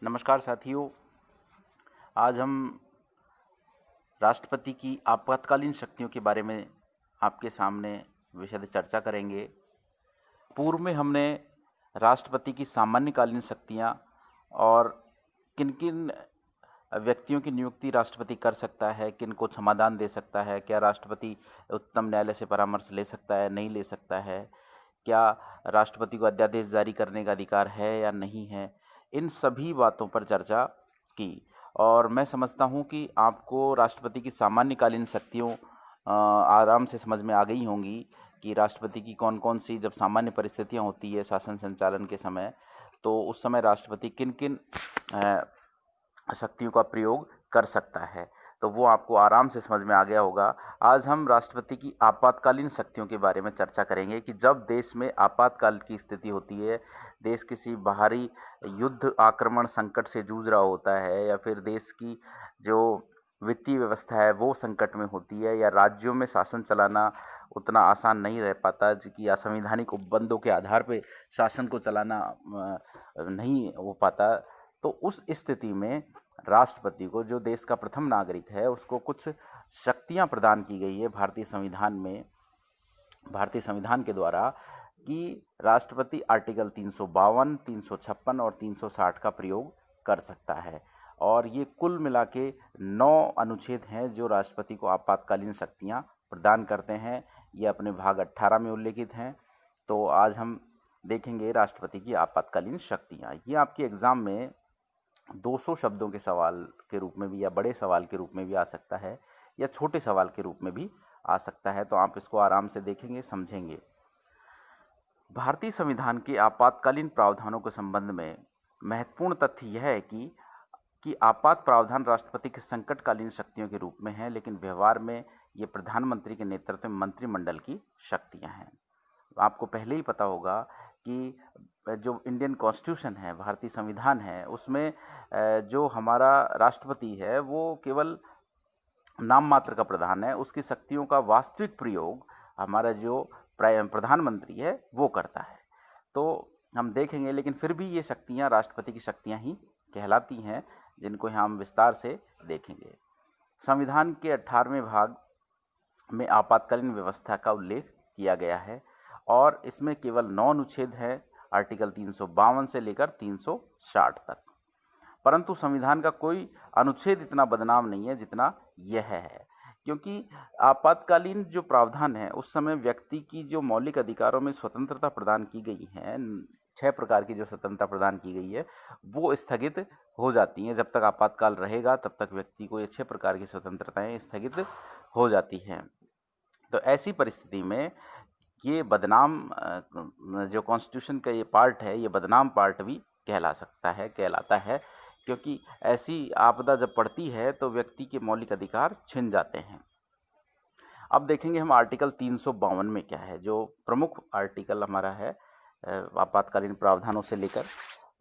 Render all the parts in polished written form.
नमस्कार साथियों। आज हम राष्ट्रपति की आपातकालीन शक्तियों के बारे में आपके सामने विशद चर्चा करेंगे। पूर्व में हमने राष्ट्रपति की सामान्यकालीन शक्तियां और किन किन व्यक्तियों की नियुक्ति राष्ट्रपति कर सकता है, किन को क्षमादान दे सकता है, क्या राष्ट्रपति उच्चतम न्यायालय से परामर्श ले सकता है, नहीं ले सकता है, क्या राष्ट्रपति को अध्यादेश जारी करने का अधिकार है या नहीं है, इन सभी बातों पर चर्चा की। और मैं समझता हूँ कि आपको राष्ट्रपति की सामान्यकालीन शक्तियों आराम से समझ में आ गई होंगी कि राष्ट्रपति की कौन कौन सी, जब सामान्य परिस्थितियाँ होती है शासन संचालन के समय, तो उस समय राष्ट्रपति किन किन शक्तियों का प्रयोग कर सकता है, तो वो आपको आराम से समझ में आ गया होगा। आज हम राष्ट्रपति की आपातकालीन शक्तियों के बारे में चर्चा करेंगे कि जब देश में आपातकाल की स्थिति होती है, देश किसी बाहरी युद्ध, आक्रमण, संकट से जूझ रहा होता है, या फिर देश की जो वित्तीय व्यवस्था है वो संकट में होती है, या राज्यों में शासन चलाना उतना आसान नहीं रह पाता, कि असंवैधानिक उपबंधों के आधार पर शासन को चलाना नहीं हो पाता, तो उस स्थिति में राष्ट्रपति को, जो देश का प्रथम नागरिक है, उसको कुछ शक्तियां प्रदान की गई है भारतीय संविधान में, भारतीय संविधान के द्वारा, कि राष्ट्रपति आर्टिकल 352, 356 और 360 का प्रयोग कर सकता है। और ये कुल मिला के 9 अनुच्छेद हैं जो राष्ट्रपति को आपातकालीन शक्तियां प्रदान करते हैं। ये अपने भाग 18 में उल्लेखित हैं। तो आज हम देखेंगे राष्ट्रपति की आपातकालीन शक्तियां। ये आपके एग्ज़ाम में 200 शब्दों के सवाल के रूप में भी, या बड़े सवाल के रूप में भी आ सकता है, या छोटे सवाल के रूप में भी आ सकता है। तो आप इसको आराम से देखेंगे, समझेंगे। भारतीय संविधान के आपातकालीन प्रावधानों के संबंध में महत्वपूर्ण तथ्य यह है कि आपात प्रावधान राष्ट्रपति के संकटकालीन शक्तियों के रूप में है, लेकिन व्यवहार में ये प्रधानमंत्री के नेतृत्व में मंत्रिमंडल की शक्तियां हैं। आपको पहले ही पता होगा कि जो इंडियन कॉन्स्टिट्यूशन है, भारतीय संविधान है, उसमें जो हमारा राष्ट्रपति है वो केवल नाम मात्र का प्रधान है। उसकी शक्तियों का वास्तविक प्रयोग हमारा जो प्रधानमंत्री है वो करता है। तो हम देखेंगे, लेकिन फिर भी ये शक्तियां राष्ट्रपति की शक्तियां ही कहलाती हैं, जिनको हम विस्तार से देखेंगे। संविधान के 18वें भाग में आपातकालीन व्यवस्था का उल्लेख किया गया है, और इसमें केवल 9 अनुच्छेद हैं, आर्टिकल 352 से लेकर 360 तक। परंतु संविधान का कोई अनुच्छेद इतना बदनाम नहीं है जितना यह है, क्योंकि आपातकालीन जो प्रावधान है उस समय व्यक्ति की जो मौलिक अधिकारों में स्वतंत्रता प्रदान की गई है, 6 प्रकार की जो स्वतंत्रता प्रदान की गई है, वो स्थगित हो जाती हैं। जब तक आपातकाल रहेगा तब तक व्यक्ति को ये 6 प्रकार की स्वतंत्रताएं स्थगित हो जाती हैं। तो ऐसी परिस्थिति में ये बदनाम जो कॉन्स्टिट्यूशन का ये पार्ट है, ये बदनाम पार्ट भी कहलाता है, क्योंकि ऐसी आपदा जब पड़ती है तो व्यक्ति के मौलिक अधिकार छिन जाते हैं। अब देखेंगे हम आर्टिकल 352 में क्या है, जो प्रमुख आर्टिकल हमारा है आपातकालीन प्रावधानों से लेकर,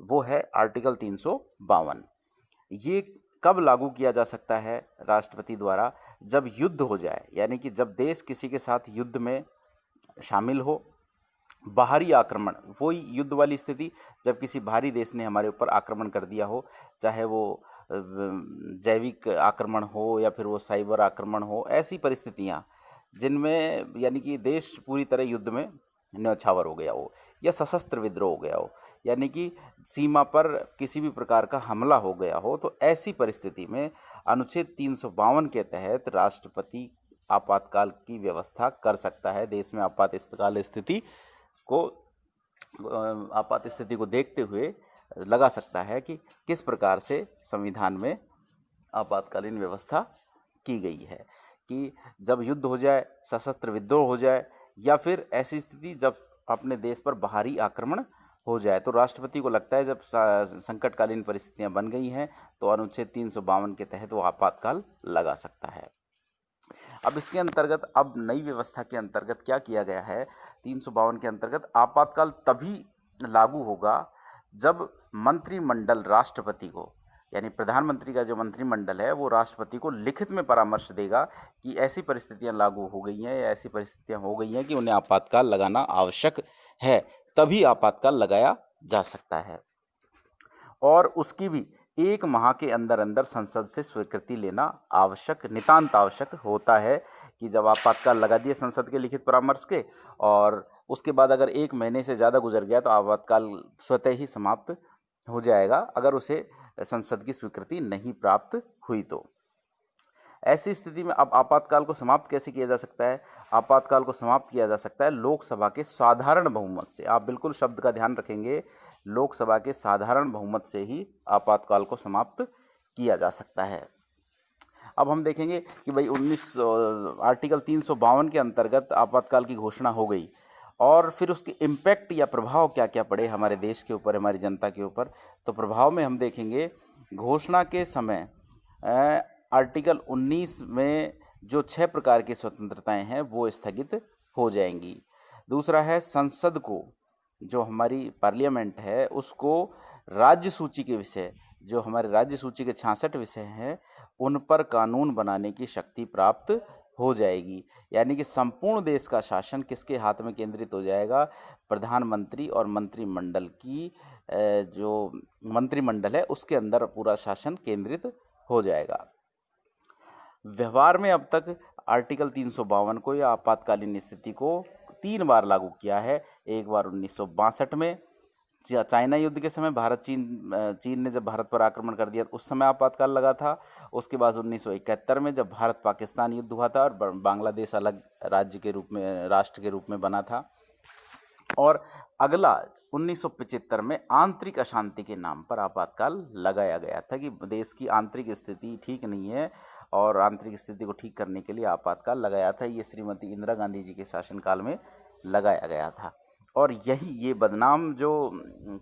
वो है आर्टिकल 352। ये कब लागू किया जा सकता है राष्ट्रपति द्वारा? जब युद्ध हो जाए, यानी कि जब देश किसी के साथ युद्ध में शामिल हो, बाहरी आक्रमण, वही युद्ध वाली स्थिति, जब किसी बाहरी देश ने हमारे ऊपर आक्रमण कर दिया हो, चाहे वो जैविक आक्रमण हो या फिर वो साइबर आक्रमण हो, ऐसी परिस्थितियां जिनमें यानी कि देश पूरी तरह युद्ध में न्यौछावर हो गया हो, या सशस्त्र विद्रोह हो गया हो, यानी कि सीमा पर किसी भी प्रकार का हमला हो गया हो, तो ऐसी परिस्थिति में अनुच्छेद 352 के तहत राष्ट्रपति आपातकाल की व्यवस्था कर सकता है। देश में आपातकाल स्थिति को देखते हुए लगा सकता है कि किस प्रकार से संविधान में आपातकालीन व्यवस्था की गई है, कि जब युद्ध हो जाए, सशस्त्र विद्रोह हो जाए, या फिर ऐसी स्थिति जब अपने देश पर बाहरी आक्रमण हो जाए, तो राष्ट्रपति को लगता है जब संकटकालीन परिस्थितियां बन गई हैं तो अनुच्छेद 352 के तहत वो आपातकाल लगा सकता है। अब इसके अंतर्गत, अब नई व्यवस्था के अंतर्गत क्या किया गया है, 352 के अंतर्गत आपातकाल तभी लागू होगा जब मंत्रिमंडल राष्ट्रपति को, यानी प्रधानमंत्री का जो मंत्रिमंडल है वो राष्ट्रपति को लिखित में परामर्श देगा कि ऐसी परिस्थितियां लागू हो गई हैं, या ऐसी परिस्थितियां हो गई हैं कि उन्हें आपातकाल लगाना आवश्यक है, तभी आपातकाल लगाया जा सकता है। और उसकी भी 1 माह के अंदर अंदर संसद से स्वीकृति लेना आवश्यक, नितांत आवश्यक होता है कि जब आपातकाल लगा दिए संसद के लिखित परामर्श के और उसके बाद अगर 1 महीने से ज़्यादा गुजर गया तो आपातकाल स्वतः ही समाप्त हो जाएगा, अगर उसे संसद की स्वीकृति नहीं प्राप्त हुई तो। ऐसी स्थिति में अब आपातकाल को समाप्त कैसे किया जा सकता है? आपातकाल को समाप्त किया जा सकता है लोकसभा के साधारण बहुमत से। आप बिल्कुल शब्द का ध्यान रखेंगे, लोकसभा के साधारण बहुमत से ही आपातकाल को समाप्त किया जा सकता है। अब हम देखेंगे कि भाई आर्टिकल 352 के अंतर्गत आपातकाल की घोषणा हो गई और फिर उसके इम्पैक्ट या प्रभाव क्या क्या पड़े हमारे देश के ऊपर, हमारी जनता के ऊपर। तो प्रभाव में हम देखेंगे घोषणा के समय आर्टिकल 19 में जो 6 प्रकार की स्वतंत्रताएं हैं वो स्थगित हो जाएंगी। दूसरा है संसद को, जो हमारी पार्लियामेंट है उसको राज्य सूची के विषय, जो हमारे राज्य सूची के 66 विषय हैं उन पर कानून बनाने की शक्ति प्राप्त हो जाएगी। यानी कि संपूर्ण देश का शासन किसके हाथ में केंद्रित हो जाएगा? प्रधानमंत्री और मंत्रिमंडल की जो मंत्रिमंडल है उसके अंदर पूरा शासन केंद्रित हो जाएगा। व्यवहार में अब तक आर्टिकल 352 को या आपातकालीन स्थिति को 3 बार लागू किया है। एक बार 1962 में चाइना युद्ध के समय चीन ने जब भारत पर आक्रमण कर दिया उस समय आपातकाल लगा था। उसके बाद 1971 में जब भारत पाकिस्तान युद्ध हुआ था और बांग्लादेश अलग राष्ट्र के रूप में बना था। और अगला 1975 में आंतरिक अशांति के नाम पर आपातकाल लगाया गया था कि देश की आंतरिक स्थिति ठीक नहीं है और आंतरिक स्थिति को ठीक करने के लिए आपातकाल लगाया था। ये श्रीमती इंदिरा गांधी जी के शासनकाल में लगाया गया था। और ये बदनाम जो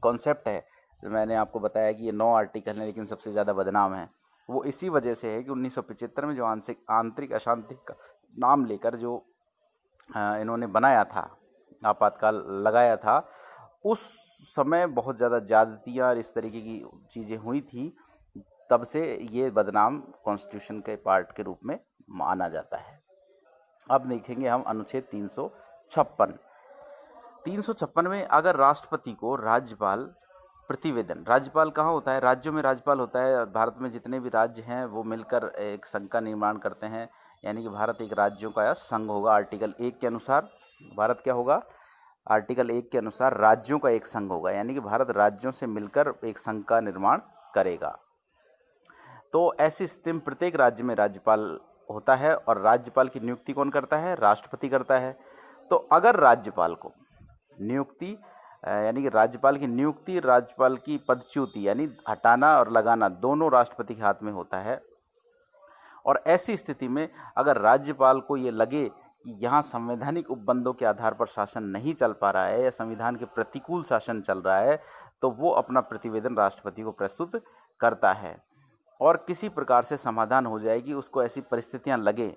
कॉन्सेप्ट है, मैंने आपको बताया कि ये 9 आर्टिकल हैं लेकिन सबसे ज़्यादा बदनाम है, वो इसी वजह से है कि 1975 में जो आंतरिक अशांति का नाम लेकर जो इन्होंने बनाया था, आपातकाल लगाया था, उस समय बहुत ज़्यादा ज़्यादतियाँ और इस तरीके की चीज़ें हुई थी। तब से ये बदनाम कॉन्स्टिट्यूशन के पार्ट के रूप में माना जाता है। अब देखेंगे हम अनुच्छेद 356 में अगर राष्ट्रपति को राज्यपाल प्रतिवेदन, राज्यपाल कहाँ होता है? राज्यों में राज्यपाल होता है। भारत में जितने भी राज्य हैं वो मिलकर एक संघ का निर्माण करते हैं, यानी कि भारत एक राज्यों का संघ होगा। आर्टिकल 1 के अनुसार भारत क्या होगा? आर्टिकल 1 के अनुसार राज्यों का एक संघ होगा, यानी कि भारत राज्यों से मिलकर एक संघ का निर्माण करेगा। तो ऐसी स्थिति में प्रत्येक राज्य में राज्यपाल होता है और राज्यपाल की नियुक्ति कौन करता है? राष्ट्रपति करता है। तो अगर राज्यपाल को नियुक्ति यानी कि राज्यपाल की नियुक्ति, राज्यपाल की पदच्युति यानी हटाना और लगाना दोनों राष्ट्रपति के हाथ में होता है। और ऐसी स्थिति में अगर राज्यपाल को ये लगे कि यहाँ संवैधानिक उपबंधों के आधार पर शासन नहीं चल पा रहा है या संविधान के प्रतिकूल शासन चल रहा है, तो वो अपना प्रतिवेदन राष्ट्रपति को प्रस्तुत करता है और किसी प्रकार से समाधान हो जाएगी। उसको ऐसी परिस्थितियाँ लगे,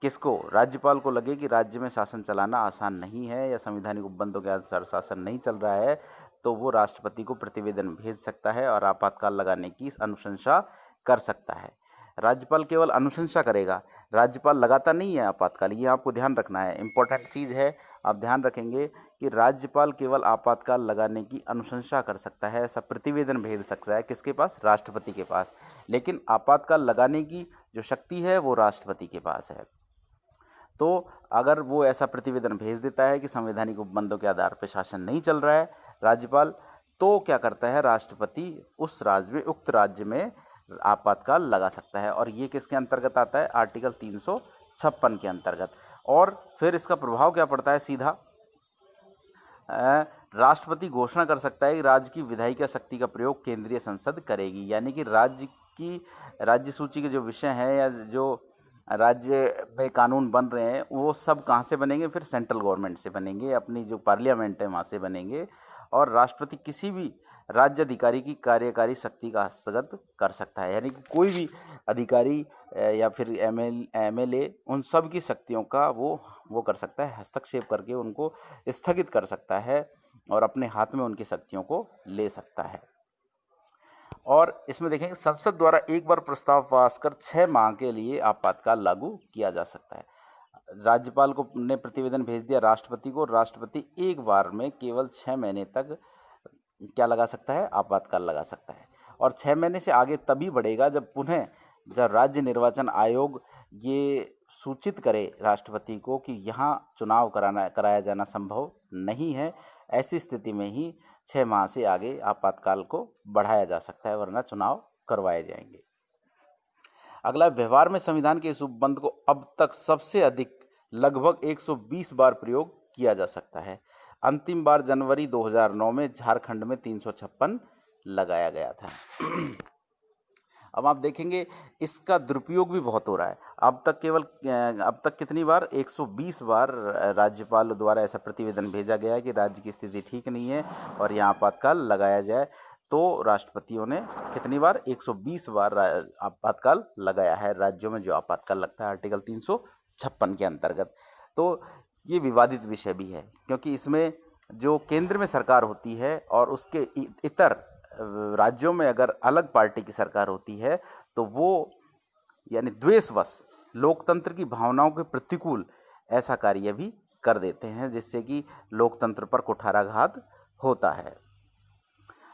किसको? राज्यपाल को लगे कि राज्य में शासन चलाना आसान नहीं है या संवैधानिक उपबंधों के अनुसार शासन नहीं चल रहा है, तो वो राष्ट्रपति को प्रतिवेदन भेज सकता है और आपातकाल लगाने की अनुशंसा कर सकता है। राज्यपाल केवल अनुशंसा करेगा, राज्यपाल लगाता नहीं है आपातकाल। ये आपको ध्यान रखना है, इम्पोर्टेंट चीज़ है। आप ध्यान रखेंगे कि राज्यपाल केवल आपातकाल लगाने की अनुशंसा कर सकता है, ऐसा प्रतिवेदन भेज सकता है। किसके पास? राष्ट्रपति के पास। लेकिन आपातकाल लगाने की जो शक्ति है वो राष्ट्रपति के पास है। तो अगर वो ऐसा प्रतिवेदन भेज देता है कि संवैधानिक उपबंधों के आधार पर शासन नहीं चल रहा है राज्यपाल, तो क्या करता है? राष्ट्रपति उस राज्य में, उक्त राज्य में आपातकाल लगा सकता है। और ये किसके अंतर्गत आता है? आर्टिकल 356 के अंतर्गत। और फिर इसका प्रभाव क्या पड़ता है? सीधा राष्ट्रपति घोषणा कर सकता है कि राज्य की विधायिका शक्ति का प्रयोग केंद्रीय संसद करेगी। यानी कि राज्य सूची के जो विषय हैं या जो राज्य में कानून बन रहे हैं वो सब कहाँ से बनेंगे? फिर सेंट्रल गवर्नमेंट से बनेंगे, अपनी जो पार्लियामेंट है वहाँ से बनेंगे। और राष्ट्रपति किसी भी राज्य अधिकारी की कार्यकारी शक्ति का हस्तगत कर सकता है, यानी कि कोई भी अधिकारी या फिर एमएलए उन सब की शक्तियों का वो कर सकता है, हस्तक्षेप करके उनको स्थगित कर सकता है और अपने हाथ में उनकी शक्तियों को ले सकता है। और इसमें देखेंगे संसद द्वारा एक बार प्रस्ताव पास कर 6 माह के लिए आपातकाल लागू किया जा सकता है। राज्यपाल को ने प्रतिवेदन भेज दिया राष्ट्रपति को, राष्ट्रपति एक बार में केवल 6 महीने तक क्या लगा सकता है, आपातकाल लगा सकता है। और 6 महीने से आगे तभी बढ़ेगा जब राज्य निर्वाचन आयोग ये सूचित करे राष्ट्रपति को कि यहाँ चुनाव कराया जाना संभव नहीं है। ऐसी स्थिति में ही 6 माह से आगे आपातकाल को बढ़ाया जा सकता है, वरना चुनाव करवाए जाएंगे। अगला, व्यवहार में संविधान के इस उपबंध को अब तक सबसे अधिक लगभग 120 बार प्रयोग किया जा सकता है। अंतिम बार जनवरी 2009 में झारखंड में 356 लगाया गया था। अब आप देखेंगे इसका दुरुपयोग भी बहुत हो रहा है। अब तक कितनी बार, 120 बार राज्यपाल द्वारा ऐसा प्रतिवेदन भेजा गया है कि राज्य की स्थिति ठीक नहीं है और यहाँ आपातकाल लगाया जाए। तो राष्ट्रपतियों ने कितनी बार, 120 बार आपातकाल लगाया है राज्यों में जो आपातकाल लगता है आर्टिकल 356 के अंतर्गत। तो ये विवादित विषय भी है, क्योंकि इसमें जो केंद्र में सरकार होती है और उसके इतर राज्यों में अगर अलग पार्टी की सरकार होती है तो वो यानी द्वेषवश लोकतंत्र की भावनाओं के प्रतिकूल ऐसा कार्य भी कर देते हैं, जिससे कि लोकतंत्र पर कुठाराघात होता है।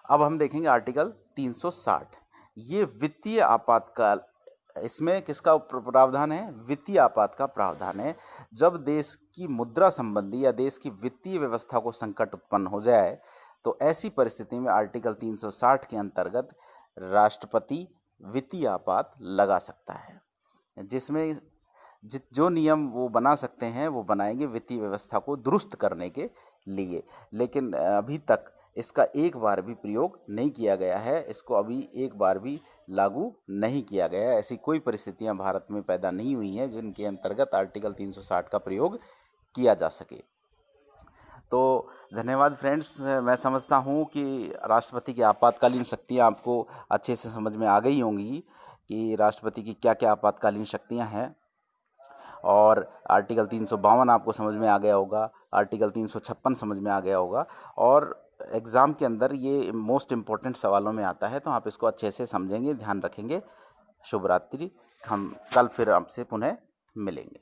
अब हम देखेंगे आर्टिकल 360। ये वित्तीय आपातकाल, इसमें किसका प्रावधान है, वित्तीय आपात का प्रावधान है। जब देश की मुद्रा संबंधी या देश की वित्तीय व्यवस्था को संकट उत्पन्न हो जाए तो ऐसी परिस्थिति में आर्टिकल 360 के अंतर्गत राष्ट्रपति वित्तीय आपात लगा सकता है, जिसमें जो नियम वो बना सकते हैं वो बनाएंगे वित्तीय व्यवस्था को दुरुस्त करने के लिए। लेकिन अभी तक इसका एक बार भी प्रयोग नहीं किया गया है, इसको अभी एक बार भी लागू नहीं किया गया है। ऐसी कोई परिस्थितियां भारत में पैदा नहीं हुई हैं जिनके अंतर्गत आर्टिकल 360 का प्रयोग किया जा सके। तो धन्यवाद फ्रेंड्स, मैं समझता हूँ कि राष्ट्रपति की आपातकालीन शक्तियाँ आपको अच्छे से समझ में आ गई होंगी कि राष्ट्रपति की क्या क्या आपातकालीन शक्तियाँ हैं। और आर्टिकल 352 आपको समझ में आ गया होगा, आर्टिकल 356 समझ में आ गया होगा, और एग्ज़ाम के अंदर ये मोस्ट इम्पोर्टेंट सवालों में आता है, तो आप इसको अच्छे से समझेंगे, ध्यान रखेंगे। शुभ रात्रि। हम कल फिर आपसे पुनः मिलेंगे।